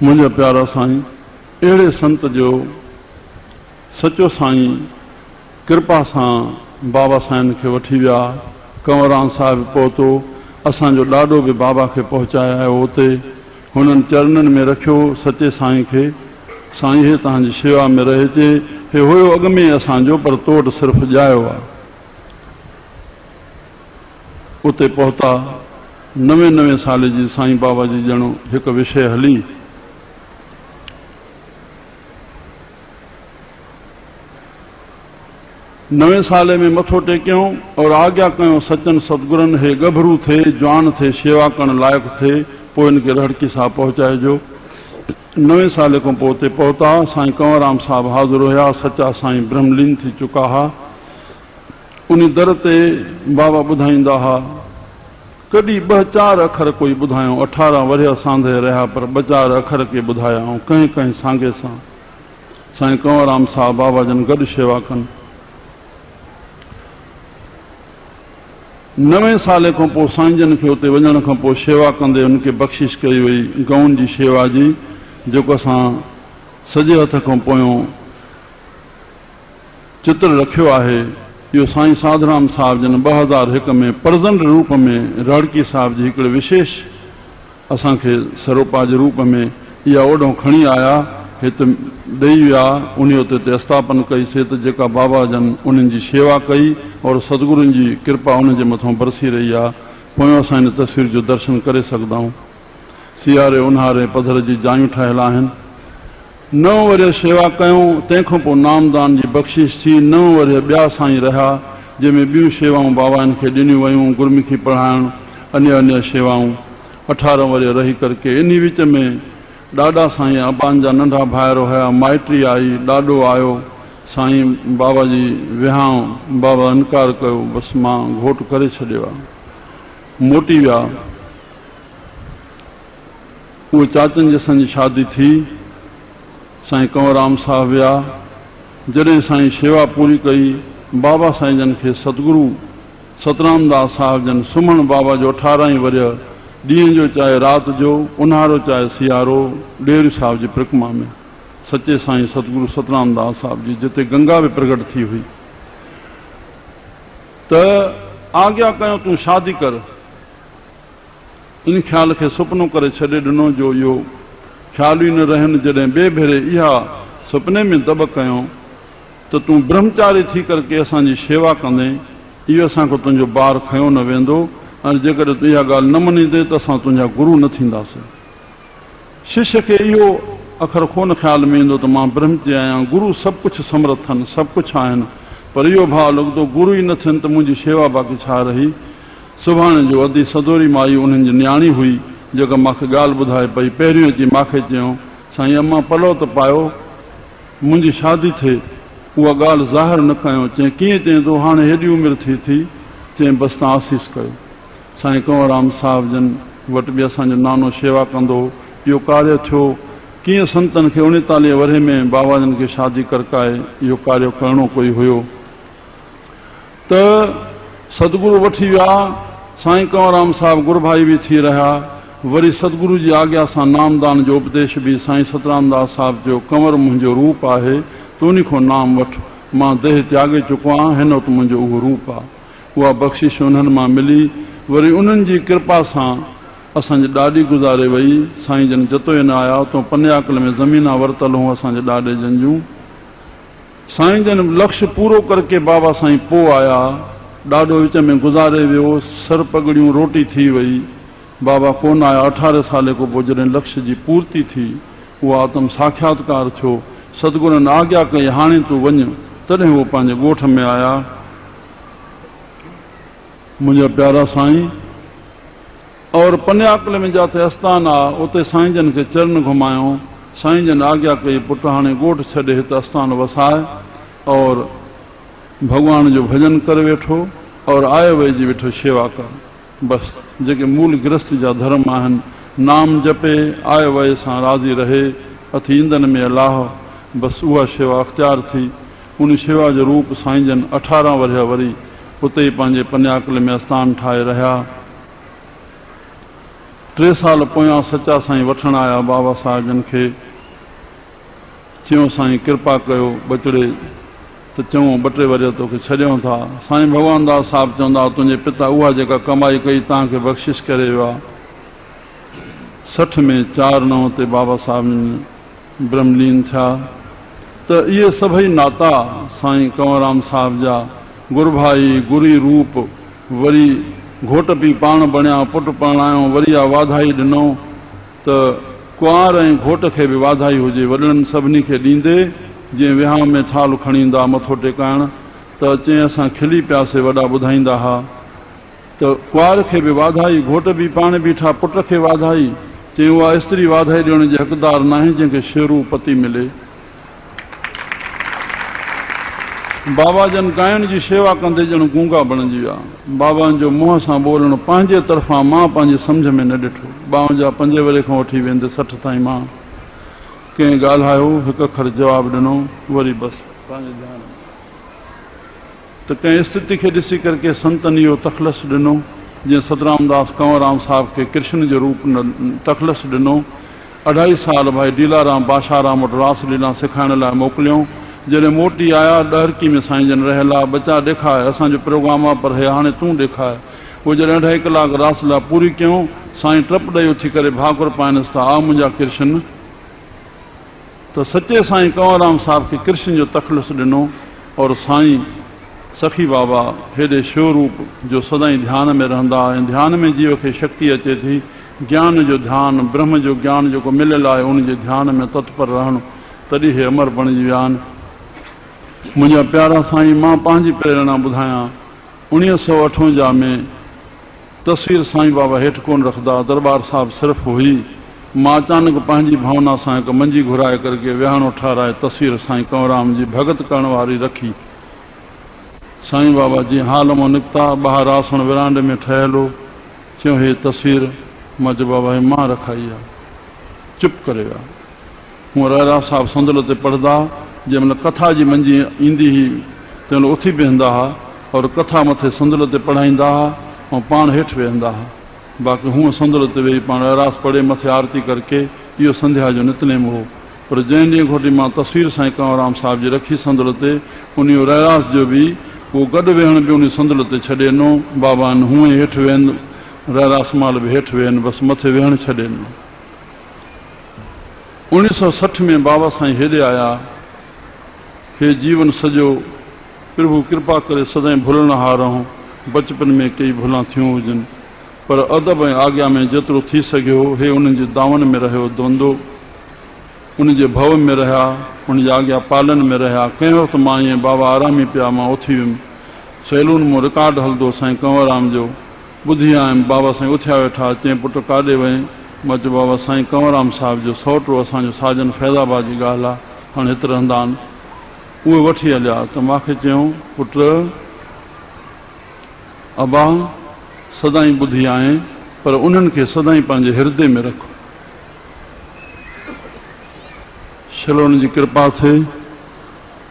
मुझे प्यारा साईं अड़े संत जो सचो साईं कृपा से बाबा साईं के वठी विया। कंवराम साहिब पहुतो, असो डाडो भी बाबा के पहुँचाया उते हुननि चरणन में रखियो सचे साईं के। साईं हे तव्हांजी शेवा में रहिजे। हे हुयो अॻ में असो पर तोड़ सिर्फ़ जायो आ। उते पहुता 99 साल जी साईं बाबा जी ॼणो एक विषय हली। नवे साले में मथो टेक्यों और आज्ञा कयो सचन सतगुरन हे गभरू थे जवान थे सेवा करण लायक थे पो इनके रड़की साहब पहुंचाए जो। 9 साल को पोते पहुता साईं कंवराम साहब हाजिर होया। सच्चा साईं ब्रह्मलीन थी चुका हा। उन दर ते बाबा बुधाईंदा हा। कदी 2-4 अखर कोई बुधायो। 18 वर्ष सांधे रहा पर 2-4 अखर के बुधाया कहीं कहीं सांगे सा। साईं कंवराम साहब बाबा जन गड सेवा कन। 9 साल को पो साईं जन के उते वञण खां पो सेवा कंदे उनके बख्शिश कई हुई गौन जी सेवा जी, जो असां सजे हथ खां पोयों चित्र रखियो आहे। यो साईं साधराम साहब जन 2001 में प्रेजेंट रूप में राड़की साहब जी हिकिड़े विशेष असां के सरोपा जे रूप में इहा ओॾों खणी आया, हिते ॾेई विया। उन उते स्थापन कई से त जेका बाबा जन उन्हनि जी सेवा कई और सतगुरुनि जी कृपा उन जे मथां बरसी रही आहे। पोयों असां इन तस्वीर जो दर्शन करे सघंदा आहियूं। सियारे उन्हारे पधर जी जायूं ठहियल आहिनि। 9 वर्ष सेवा कयूं, तंहिंखां पोइ नामदान जी बख़्शिश थी। 9 वर्ष ॿिया साईं रहिया जंहिंमें ॿियूं सेवाऊं बाबानि खे ॾिनियूं वयूं। गुरमुखी पढ़ाइण, अन्य अन्य सेवाऊं। 18 वर्ष रही करके इन विच में ॾाढा साईं अबान जा नंढा भाइर हुया। माइटी आई, ॾाढो आयो। साईं बाबा जी विहांउ, बाबा इनकार कयो, बसि मां घोट करे छॾियो आहे। मोटी विया। उहे चाचनि जसनि जी शादी थी। साईं कंवराम साहब विया। जॾहिं साईं सेवा पूरी कई, बाबा साईं जन खे सतगुरु सतराम दास साहब जन सुम्हण बाबा जो 18 वर्ष ॾींहं जो चाहे राति जो, उन्हारो चाहे सियारो, ॾेर साहब जी परिक्रमा में सचे साईं सतगुरु सतराम दास साहब जी जिते गंगा भी प्रगट थी हुई। त आज्ञा कयो तूं शादी कर। इन ख्याल के सुपनो करे छॾे ॾिनो जो इहो ख्याल ई न रहनि। जॾहिं ॿिए भेरे इहा सुपने में दब कयो त तूं ब्रह्मचारी थी करके असांजी सेवा कंदे, इहो असांखे तुंहिंजो ॿार खयो न वेंदो। ऐं जेकॾहिं तूं इहा ॻाल्हि न मञींदे त असां तुंहिंजा गुरू न थींदासीं। शिष्य खे इहो अखर कोन ख्याल में ईंदो त मां ब्रह्मचारी आहियां। गुरू सभु कुझु समर्थ आहिनि, सभु कुझु आहिनि, पर इहो भाव लॻंदो गुरू ई न थियनि त मुंहिंजी सेवा बाक़ी छा रही। सुभाणे जो अदी सदोरी माई उन्हनि जी न्याणी हुई जेका मूंखे ॻाल्हि ॿुधाए पई। पहिरियों अची मूंखे चयो, साईं अम्मा पलो त पायो, मुंहिंजी शादी थिए। उहा ॻाल्हि ज़ाहिर न कयो। चई कीअं? चई तो हाणे हेॾी उमिरि थी। चई बसि तव्हां आसीस कयो। साईं कंवराम साहब जन वटि बि असांजो नानो सेवा कंदो इहो कार्य थियो। कीअं संतन खे 39 वर्ष में बाबा जन खे शादी करकाए इहो कार्य करणो कोई हुयो। त सतगुरु वठी विया। साईं कंवराम साहब गुरभाई भी थी रहा। वरी सतगुरु जी आज्ञा सां नामदान जो उपदेश भी साईं सतराम दास साहब जो, कंवर मुंहिंजो रूप आहे, तूं उन खां नाम वठ। मां देह त्यागे चुको आहियां, हिन वटि मुंहिंजो उहो रूप आहे। उहा बख़्शिश उन्हनि मां मिली। वरी उन्हनि जी कृपा सां असांजे ॾाढी गुज़ारे वई। साईं जन जतो ई न आया। तो पन्याकल में ज़मीना वरतल हूं असांजे ॾाढे जन जूं। साईं जन लक्ष्य पूरो करके बाबा साईं पो आया। ॾाढो विच में गुज़ारे वियो। सर पगड़ियूं रोटी थी वई। बाबा कोन आया। 18 साल को पोइ जॾहिं लक्ष्य जी पूर्ति थी, उहा आत्म साक्षात्कार थियो। सतगुरुनि आज्ञा कई हाणे तूं वञ। तॾहिं उहो पंहिंजे ॻोठ में आया। मुंहिंजा प्यारा साईं और पन्याकल में जाते आस्थान आहे उते साईं जन के चरण घुमायो। साईं जन आज्ञा कई पुट हाणे ॻोठ छॾे हिते आस्थान वसाए और भगवान जो भजन करे वेठो और आए वई जी वेठो सेवा कर। बसि जेके मूल गृहस्थ जा धर्म आहिनि, नाम जपे, आए वए सां राज़ी रहे, अथी ईंदन में अलाह, बसि उहा सेवा अख़्तियार थी। उन सेवा जो रूप साईं जन 18 वर्ष वरी उते ई पंहिंजे पन्याकल में आस्थान ठाहे रहिया। 3 साल पोयां सच्चा साईं वठण आया बाबा साहिब जन खे। चयो साईं कृपा कयो बचड़े, त चऊं 2-3 वरी तोखे छॾियूं था। साईं भगवान दास साहिब चवंदा तुंहिंजे पिता उहा जेका कमाई कई तव्हांखे बख़्शिश करे वियो आहे। 60 में 4/9 ते बाबा साहिब ब्रह्मलीन थिया। त इहे सभई नाता साईं कंवरराम साहिब जा गुरभाई गुरी रूप। वरी घोट पीउ पाण बणिया, पुटु परणायो, वरी आ वाधाई ॾिनो त कुंवार ऐं घोट खे बि वाधाई हुजे, वॾड़नि सभिनी खे ॾींदे जीअं विहांउ में थाल खणी ईंदा मथो टेकाइण। त चई असां खिली पियासीं, वॾा ॿुधाईंदा हुआ त कुंवार खे बि वाधाई, घोट बि पाण बीठा, पुट खे वाधाई। चई उहा स्त्री वाधाई ॾियण जे हक़दार न आहे जंहिंखे शेरू पति मिले। बाबा जन गायन जी शेवा कंदे ॼण गूंगा बणिजी विया। बाबा जो मुंहं सां ॿोलणु पंहिंजे तरफ़ां मां पंहिंजे सम्झ में न ॾिठो। 52 वरे खां वठी वेंदे 60 ताईं मां कंहिं ॻाल्हायो, हिकु अखर जवाबु ॾिनो, वरी बसि पंहिंजे ध्यान में। त कंहिं स्थिति खे ॾिसी करके संतनि इहो तखलस ॾिनो, जीअं सतराम दास कंवरराम साहिब खे कृष्ण जो रूप तखलस ॾिनो। 2.5 साल भाई डीलाराम बाशाराम वटि रासलीला सिखाइण लाइ मोकिलियऊं। जॾहिं मोटी आया ॾहरकी में साईं जन रहियल आहे। बचा ॾेखारे, असांजो प्रोग्राम आहे पर हे हाणे तूं ॾेखारे। पोइ जॾहिं 2.5 कलाक रासलीला पूरी कयूं, साईं टप ॾेई उथी करे भाकुर पाइनसि था, आ मुंहिंजा कृष्ण। त सचे साईं कंवरराम साहिब खे कृष्ण जो तखलस ॾिनो। और साईं सखी बाबा हेॾे शिव रूप जो सदाईं ध्यान में रहंदा। ऐं ध्यान में जीव खे शक्ति अचे थी। ज्ञान जो ध्यानु, ब्रह्म जो ज्ञान जेको मिलियल आहे उन जे ध्यान में तत्पर रहणु, तॾहिं हे अमर बणिजी विया आहिनि। मुंहिंजा प्यारा साईं, मां पंहिंजी प्रेरणा ॿुधायां। 1958 में तस्वीर साईं बाबा हेठि कोन रखंदा, दरबार साहिब सिर्फ़ु हुई। मां अचानक पंहिंजी भावना सां हिकु मंजी घुराए करके विहाणो ठाराए तस्वीर साईं कंवरराम जी भगत करण वारी रखी। साईं बाबा जी हाल मां निकिता, ॿाहिरि आसण विरांडे में ठहियल हो। चयो हे तस्वीर, मां चयो बाबा हे मां रखाई आहे। चुप करे विया। हूअं रहरा साहिब संदुल ते पढ़ंदा, जंहिं महिल कथा जी मंजी ईंदी हुई तंहिं महिल उथी बीहंदा हुआ और कथा मथे संदुल ते पढ़ाईंदा हुआ ऐं पाण हेठि वेहंदा हुआ। बाक़ी हूअं संदुल ते वेही पाण रहरास पढ़े मथे आरती करके, इहो संध्या जो नितनेम हो। पर जंहिं ॾींहुं खोटी मां तस्वीर साईं कंवरराम साहिब जी रखी संदुल ते, उन रहरास जो बि उहो गॾु वेहण बि उन संदुल ते छॾे ॾिनो। बाबा हूअं ई हेठि वेहनि, रहरास माल बि हेठि वेहनि, बसि मथे वेहण छॾे ॾिनो। 1960 में बाबा साईं हेॾे आया। हे जीवन सॼो प्रभु कृपा करे सदाईं भुलणहार रहूं। बचपन में कई भुलां थियूं हुजनि, पर अदब ऐं आज्ञा में जेतिरो थी सघियो हे उन्हनि जे दावन में रहियो द्वंदो, उन जे भव में रहिया, उन जे आज्ञा पालन में रहिया। कंहिं वक़्तु मां ईअं बाबा आरामी पिया, मां उथी वियुमि। सैलून मां रिकॉर्ड हलंदो साईं कंवरराम जो, ॿुधी आयुमि। बाबा साईं उथिया वेठा, चई पुटु काॾे वञे? मां चयो बाबा साईं कंवरराम साहिब जो सौटो असांजो साजन फैज़ाबाद जी ॻाल्हि आहे, हाणे हिते रहंदा आहिनि, उहे वठी हलिया। त मूंखे चयूं पुट अबा सदाईं ॿुधी आहीं, पर उन्हनि खे सदाईं पंहिंजे हृदय में रखो। शिलोन जी कृपा थिए।